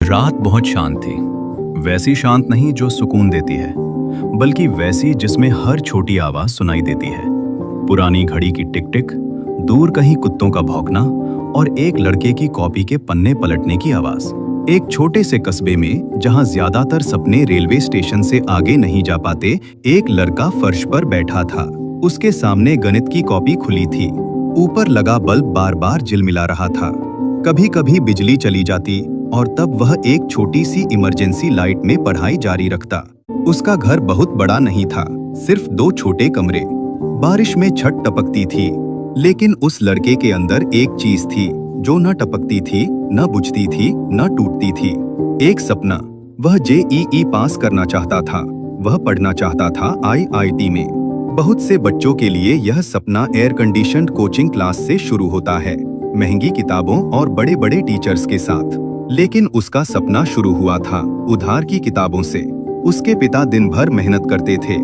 रात बहुत शांत थी। वैसी शांत नहीं जो सुकून देती है, बल्कि वैसी जिसमें हर छोटी आवाज सुनाई देती है। पुरानी घड़ी की टिक टिक, दूर कहीं कुत्तों का भौंकना और एक लड़के की कॉपी के पन्ने पलटने की आवाज। एक छोटे से कस्बे में जहां ज्यादातर सपने रेलवे स्टेशन से आगे नहीं जा पाते, एक लड़का फर्श पर बैठा था। उसके सामने गणित की कॉपी खुली थी। ऊपर लगा बल्ब बार बार झिलमिला रहा था। कभी कभी बिजली चली जाती और तब वह एक छोटी सी इमरजेंसी लाइट में पढ़ाई जारी रखता। उसका घर बहुत बड़ा नहीं था, सिर्फ 2 छोटे कमरे। बारिश में छत टपकती थी, लेकिन उस लड़के के अंदर एक चीज थी जो न टपकती थी, न बुझती थी, न टूटती थी। एक सपना। वह जेईई पास करना चाहता था। वह पढ़ना चाहता था आईआईटी में। बहुत से बच्चों के लिए यह सपना एयर कंडीशन्ड कोचिंग क्लास से शुरू होता है, महंगी किताबों और बड़े बड़े टीचर्स के साथ। लेकिन उसका सपना शुरू हुआ था उधार की किताबों से। उसके पिता दिन भर मेहनत करते थे,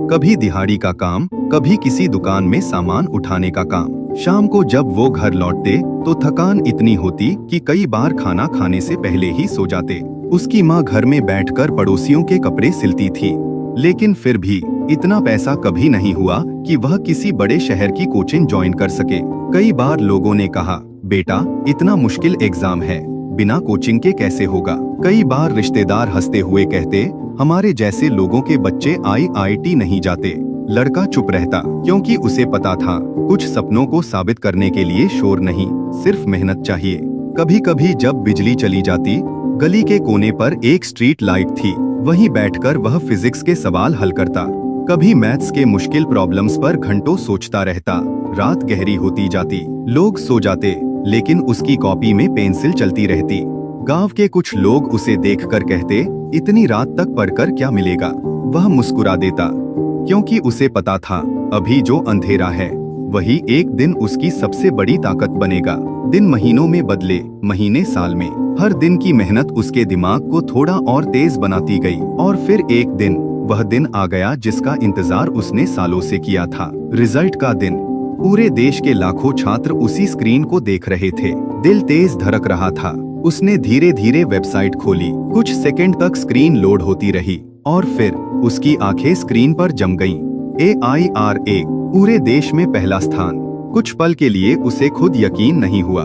कभी दिहाड़ी का काम, कभी किसी दुकान में सामान उठाने का काम। शाम को जब वो घर लौटते तो थकान इतनी होती कि कई बार खाना खाने से पहले ही सो जाते। उसकी माँ घर में बैठकर पड़ोसियों के कपड़े सिलती थी, लेकिन फिर भी इतना पैसा कभी नहीं हुआ कि वह किसी बड़े शहर की कोचिंग ज्वाइन कर सके। कई बार लोगों ने कहा, बेटा इतना मुश्किल एग्जाम है, बिना कोचिंग के कैसे होगा। कई बार रिश्तेदार हंसते हुए कहते, हमारे जैसे लोगों के बच्चे आईआईटी नहीं जाते। लड़का चुप रहता, क्योंकि उसे पता था कुछ सपनों को साबित करने के लिए शोर नहीं, सिर्फ मेहनत चाहिए। कभी कभी जब बिजली चली जाती, गली के कोने पर एक स्ट्रीट लाइट थी, वहीं बैठकर वह फिजिक्स के सवाल हल करता। कभी मैथ्स के मुश्किल प्रॉब्लम्स पर घंटों सोचता रहता। रात गहरी होती जाती, लोग सो जाते, लेकिन उसकी कॉपी में पेंसिल चलती रहती। गांव के कुछ लोग उसे देखकर कहते, इतनी रात तक पढ़कर क्या मिलेगा। वह मुस्कुरा देता, क्योंकि उसे पता था अभी जो अंधेरा है वही एक दिन उसकी सबसे बड़ी ताकत बनेगा। दिन महीनों में बदले, महीने साल में। हर दिन की मेहनत उसके दिमाग को थोड़ा और तेज बनाती गई। और फिर एक दिन, वह दिन आ गया जिसका इंतजार उसने सालों से किया था। रिजल्ट का दिन। पूरे देश के लाखों छात्र उसी स्क्रीन को देख रहे थे। दिल तेज धड़क रहा था। उसने धीरे धीरे वेबसाइट खोली। कुछ सेकंड तक स्क्रीन लोड होती रही और फिर उसकी आंखें स्क्रीन पर जम गईं। AIRA, पूरे देश में पहला स्थान। कुछ पल के लिए उसे खुद यकीन नहीं हुआ।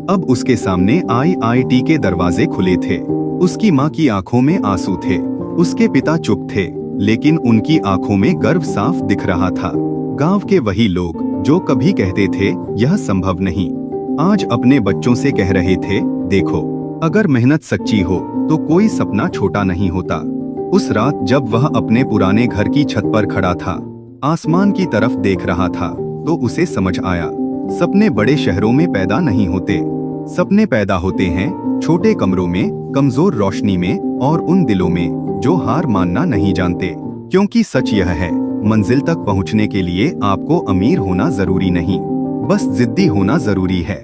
अब उसके सामने IIT के दरवाजे खुले थे। उसकी माँ की आंखों में आंसू थे। उसके पिता चुप थे, लेकिन उनकी आंखों में गर्व साफ दिख रहा था। गांव के वही लोग जो कभी कहते थे यह संभव नहीं, आज अपने बच्चों से कह रहे थे, देखो, अगर मेहनत सच्ची हो तो कोई सपना छोटा नहीं होता। उस रात जब वह अपने पुराने घर की छत पर खड़ा था, आसमान की तरफ देख रहा था, तो उसे समझ आया, सपने बड़े शहरों में पैदा नहीं होते। सपने पैदा होते हैं छोटे कमरों में, कमजोर रोशनी में और उन दिलों में जो हार मानना नहीं जानते। क्योंकि सच यह है, मंजिल तक पहुंचने के लिए आपको अमीर होना जरूरी नहीं, बस जिद्दी होना जरूरी है।